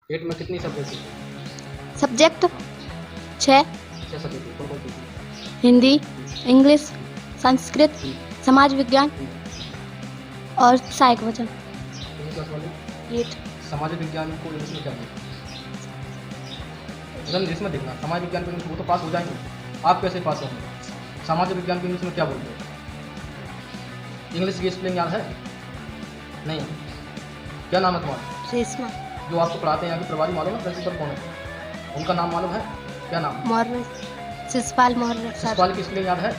8 में कितनी सब्जेक्ट थी? सब्जेक्ट 6। 6 सब्जेक्ट कौन कौन सी थी? हिंदी, इंग्लिश, संस्कृत, समाज विज्ञान और सहायक वचन। कितनी क्लास वाले? 8। समाज विज्ञान को इंग्लिश में क्या बोलते हैं? इंग्लिश में देखना, समाज विज्ञान को इंग्लिश वो तो पास हो जाएंगे, आप कैसे पास होंगे? समाज विज्ञान को इंग्लिश में क्या बोलते हैं? इंग्लिश की स्पेलिंग याद है? नहीं। क्या नाम है तुम्हारा? रेशमा। जो आपको पढ़ाते हैं यहाँ के प्रभारी मालूम है? प्रिंसिपल कौन है? उनका नाम मालूम है? क्या नाम? मौर्य, शिषपाल मौर्य सर। शिषपाल की स्पेलिंग याद है?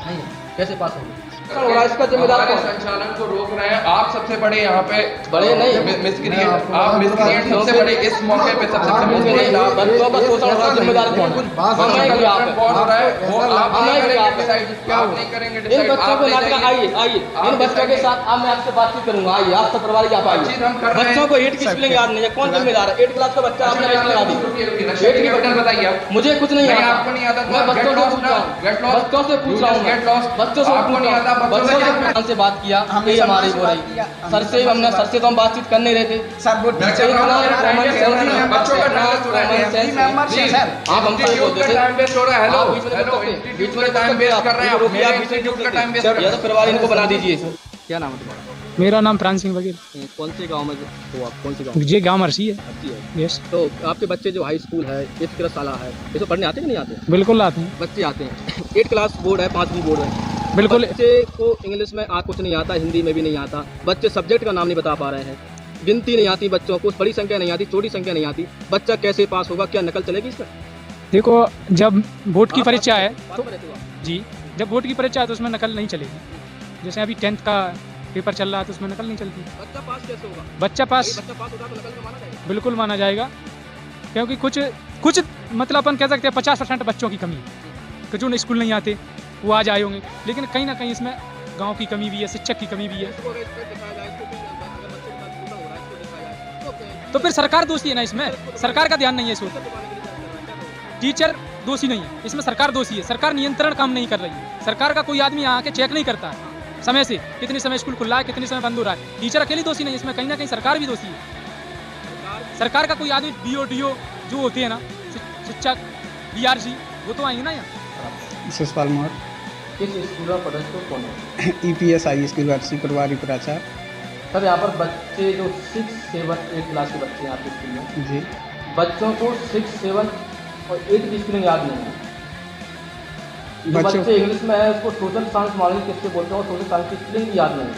नहीं। कैसे पास होंगे? इसका जिम्मेदार संचालन को रोक रहे हैं। आप सबसे बड़े यहाँ पे बड़े नहीं, मिसक्रिएट, आप मिसक्रिएट सबसे बड़े इस मौके पे सबसे बड़े बच्चों का शोषण हो रहा है, जिम्मेदार कौन है? कौन हो रहा है वो आप नहीं करेंगे डिसाइड, आप नहीं करेंगे इन डिसाइड। बच्चों को नाटक आइए आइए इन बच्चों के साथ अब मैं आपसे बातचीत करूंगा। आइए आप सब प्रभारी आप आइए। हम कर रहे हैं। बच्चों को 8 की स्पेलिंग याद नहीं है, कौन जिम्मेदार है? 8 क्लास का बच्चा आपने स्पेलिंग याद दी, नशे की बटन बताइए आप। मुझे कुछ नहीं आता। आपको नहीं आता तो मैं बच्चों से पूछ रहा गेट हूँ, लॉस्ट, बच्चों से पूछ रहा हूँ, गेट लॉस्ट, बच्चों से आपको नहीं आता, बच्चों से बात किया, ये हमारी हो रही सर से हमने सर से तो हम बातचीत कर नहीं रहे थे सर वो टीचर बच्चों का टाइम हो रहा है। आप हमसे बोलते थे टाइम वेस्ट हो रहा है। हेलो हेलो बीच में टाइम वेस्ट कर रहे हैं आप। मेरे इंस्टीट्यूट का टाइम वेस्ट कर रहे या हैं। तो प्रभारी इनको बना दीजिए। क्या नाम है तुम्हारा? मेरा नाम प्राण सिंह वकील। कौन से गांव में हो आप? कौन से गांव ये गांव मरसी है। है? यस, तो आपके बच्चे जो हाई स्कूल है 8th क्लास वाला है, ये तो पढ़ने आते कि नहीं आते? बिल्कुल आते हैं। बच्चे आते हैं। 8 क्लास बोर्ड है, 5वीं बोर्ड है। बिल्कुल। बच्चे को इंग्लिश में कुछ नहीं आता, हिंदी में भी नहीं आता, बच्चे सब्जेक्ट का नाम नहीं बता पा रहे हैं, गिनती नहीं आती बच्चों को, बड़ी संख्या नहीं आती, छोटी संख्या नहीं आती, बच्चा कैसे पास होगा? क्या नकल चलेगी इसमें? देखो, जब बोर्ड की परीक्षा है तो जी, जब बोर्ड की परीक्षा है तो उसमें नकल नहीं चलेगी। जैसे अभी 10th का पेपर चल रहा है तो उसमें नकल नहीं चलती। बच्चा पास कैसे होगा? बच्चा पास बच्चा पास होगा तो नकल में माना जाएगा? बिल्कुल माना जाएगा, क्योंकि कुछ मतलब अपन कह सकते हैं 50% बच्चों की कमी है कि जो स्कूल नहीं आते वो आ जाए होंगे, लेकिन कहीं ना कहीं इसमें गाँव की कमी भी है, शिक्षक की कमी भी है। इसको अगर इसको दिखाया जाए, इसको भी अगर बच्चे के साथ शोषण हो रहा है, इसको दिखाया जाए, तो फिर सरकार दोषी है ना इसमें, सरकार का ध्यान नहीं है इसमें। टीचर दोषी नहीं है इसमें, सरकार दोषी है। सरकार नियंत्रण काम नहीं कर रही है। सरकार का कोई आदमी आके चेक नहीं करता है समय से, कितने समय स्कूल खुला है, कितने समय बंद हो रहा है। टीचर अकेली दोषी नहीं है इसमें, कहीं ना कहीं सरकार भी दोषी है। सरकार का कोई आदमी BO जो होते हैं ना, शिक्षक BRC, वो तो आएंगे ना यहाँ। शिषपाल मौर्य, किस स्कूल में पढ़े तो कौन है? EPS हाई स्कूल वर्षी प्रभारी प्राचार्य। सर यहाँ पर बच्चे जो 6, 7, 8 क्लास के बच्चे हैं आपके स्कूल में, जी, बच्चों को 6, 7 और 8 की स्पेलिंग याद नहीं है। जो बच्चों बच्चे इंग्लिश में है उसको सोशल साइंस मालूम किससे बोलते हैं और सोशल साइंस की स्पेलिंग याद नहीं है।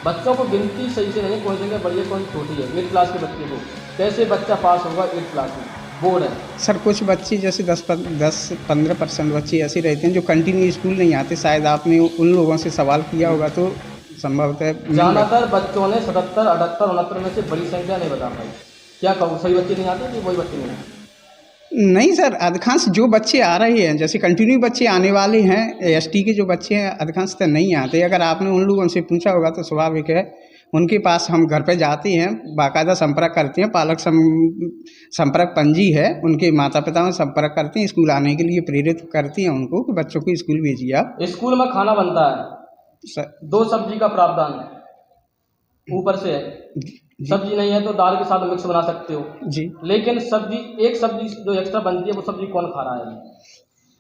बच्चों को गिनती सही से नहीं है, कौन सी जगह बड़ी है कौन सी छोटी है। 8 क्लास के बच्चे को कैसे बच्चा पास होगा? 8 क्लास में बोर्ड है। सर कुछ बच्चे जैसे 10-15% बच्चे ऐसे रहते हैं जो कंटिन्यू स्कूल नहीं आते। शायद आपने उन लोगों से सवाल किया होगा तो संभवतः ज़्यादातर बच्चों ने 77, 78, 69 में से बड़ी संख्या नहीं बता पाई। क्या कहूँ, सही बच्चे नहीं आते कि वही बच्चे नहीं आते? नहीं सर, अधिकांश जो बच्चे आ रहे हैं, जैसे कंटिन्यू बच्चे आने वाले हैं, ST के जो बच्चे हैं अधिकांशतः नहीं आते। अगर आपने उन लोगों से पूछा होगा तो स्वाभाविक है, उनके पास हम घर पे जाते हैं, बाकायदा संपर्क करते हैं, पालक संपर्क पंजी है, उनके माता पिता में संपर्क करते हैं, स्कूल आने के लिए प्रेरित करते हैं उनको कि बच्चों को स्कूल भेजिए आप। स्कूल में खाना बनता है, 2 सब्जी का प्रावधान है, ऊपर से है। सब्जी नहीं है तो दाल के साथ मिक्स बना सकते हो जी, लेकिन एक सब्जी जो एक्स्ट्रा बनती है वो सब्जी कौन खा रहा है?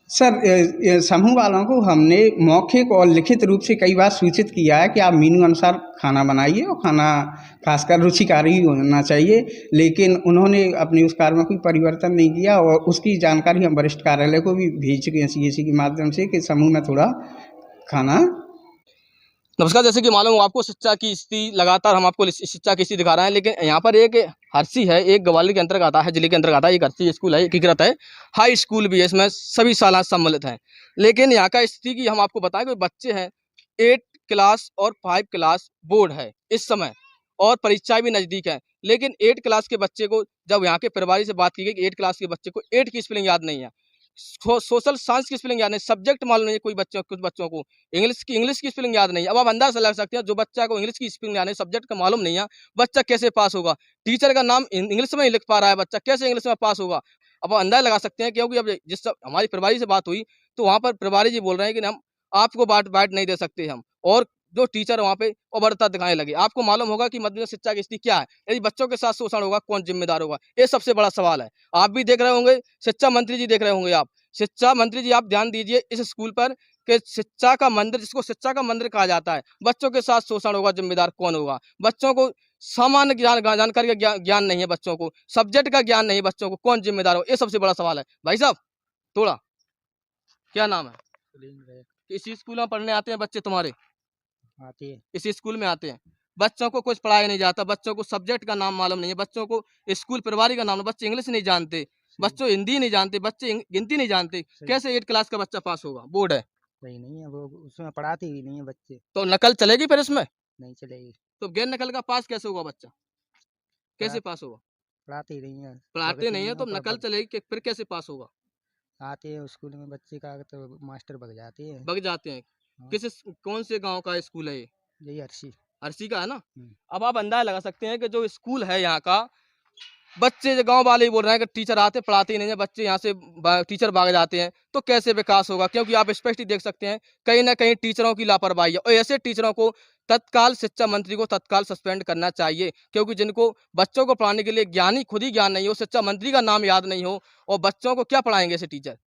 सर समूह वालों को हमने मौखिक और लिखित रूप से कई बार सूचित किया है कि आप मेनू अनुसार खाना बनाइए और खाना खासकर रुचिकारी होना चाहिए, लेकिन उन्होंने अपने उस कार्य में कोई परिवर्तन नहीं किया और उसकी जानकारी हम वरिष्ठ कार्यालय को भी भेज चुके हैं CAC के माध्यम से कि समूह में थोड़ा खाना। नमस्कार, जैसे कि मालूम हो आपको, शिक्षा की स्थिति लगातार हम आपको शिक्षा की स्थिति दिखा रहे हैं, लेकिन यहाँ पर एक हरसी है, एक ग्वालियर के अंतर्गत आता है, जिले के अंतर्गत आता है। एक हरसी स्कूल है, एकीकृत है, हाई स्कूल भी है, इसमें सभी शालाएं सम्मिलित हैं। लेकिन यहाँ का स्थिति की हम आपको बताएं कि बच्चे हैं 8 क्लास और 5 क्लास बोर्ड है इस समय और परीक्षाएं भी नज़दीक है, लेकिन 8 क्लास के बच्चे को जब यहाँ के प्रभारी से बात की गई कि 8 क्लास के बच्चे को 8 की स्पेलिंग याद नहीं है, सोशल साइंस की स्पेलिंग याद नहीं, सब्जेक्ट मालूम नहीं है, कुछ बच्चों को इंग्लिश की स्पेलिंग याद नहीं है। अब आप अंदाजा लगा सकते हैं, जो बच्चा को इंग्लिश की स्पेलिंग याद नहीं, सब्जेक्ट का मालूम नहीं है, बच्चा कैसे पास होगा? टीचर का नाम इंग्लिश में ही लिख पा रहा है, बच्चा कैसे इंग्लिश में पास होगा? अब आप अंदाजा लगा सकते हैं, क्योंकि अब हमारी प्रभारी से बात हुई तो वहाँ पर प्रभारी जी बोल रहे हैं कि हम आपको बाट नहीं दे सकते हम, और जो टीचर वहाँ पे उबरता दिखाने लगे। आपको मालूम होगा कि मध्य प्रदेश शिक्षा की स्थिति क्या है। यदि बच्चों के साथ शोषण होगा, कौन जिम्मेदार होगा? ये सबसे बड़ा सवाल है। आप भी देख रहे होंगे, शिक्षा मंत्री जी देख रहे होंगे आप। शिक्षा मंत्री जी, आप ध्यान दीजिए इस स्कूल पर कि शिक्षा का मंदिर, जिसको शिक्षा का मंदिर कहा जाता है, बच्चों के साथ शोषण होगा, जिम्मेदार कौन होगा? बच्चों को सामान्य जानकारी का ज्ञान नहीं है, बच्चों को सब्जेक्ट का ज्ञान नहीं है, बच्चों को कौन जिम्मेदार हो? ये सबसे बड़ा सवाल है। भाई साहब, थोड़ा क्या नाम है? इसी स्कूल में पढ़ने आते हैं बच्चे तुम्हारे? आती है। इसी स्कूल में आते हैं। बच्चों को कुछ पढ़ाया नहीं जाता, बच्चों को सब्जेक्ट का नाम मालूम नहीं है, बच्चों को स्कूल परिवार का नाम, बच्चे इंग्लिश नहीं जानते, बच्चों हिंदी नहीं जानते, बच्चे गिनती नहीं जानते। कैसे 8 क्लास का बच्चा पास होगा? बोर्ड है सही नहीं है, वो उसमें पढ़ाती भी नहीं है बच्चे। तो नकल चलेगी फिर इसमें? नहीं चलेगी। तो गैर नकल का पास कैसे होगा बच्चा? कैसे पास होगा? पढ़ाती नहीं है। पढ़ाते नहीं है तो नकल चलेगी फिर कैसे पास होगा? आते हैं स्कूल में बच्चे का तो मास्टर भग जाते हैं। बग जाते हैं। हाँ। कौन से गांव का स्कूल है ये? यही अर्शी। अर्सी का है ना? हम्म। अब आप अंदाजा लगा सकते हैं कि जो स्कूल है यहाँ का, बच्चे जो गांव वाले ही बोल रहे हैं कि टीचर आते पढ़ाते ही नहीं है, बच्चे यहाँ से टीचर भाग जाते हैं, तो कैसे विकास होगा? क्योंकि आप स्पष्ट ही देख सकते हैं कहीं ना कहीं टीचरों की लापरवाही है, और ऐसे टीचरों को तत्काल शिक्षा मंत्री को तत्काल सस्पेंड करना चाहिए। क्योंकि जिनको बच्चों को पढ़ाने के लिए ज्ञान ही खुद ही ज्ञान नहीं हो, शिक्षा मंत्री का नाम याद नहीं हो, और बच्चों को क्या पढ़ाएंगे ऐसे टीचर?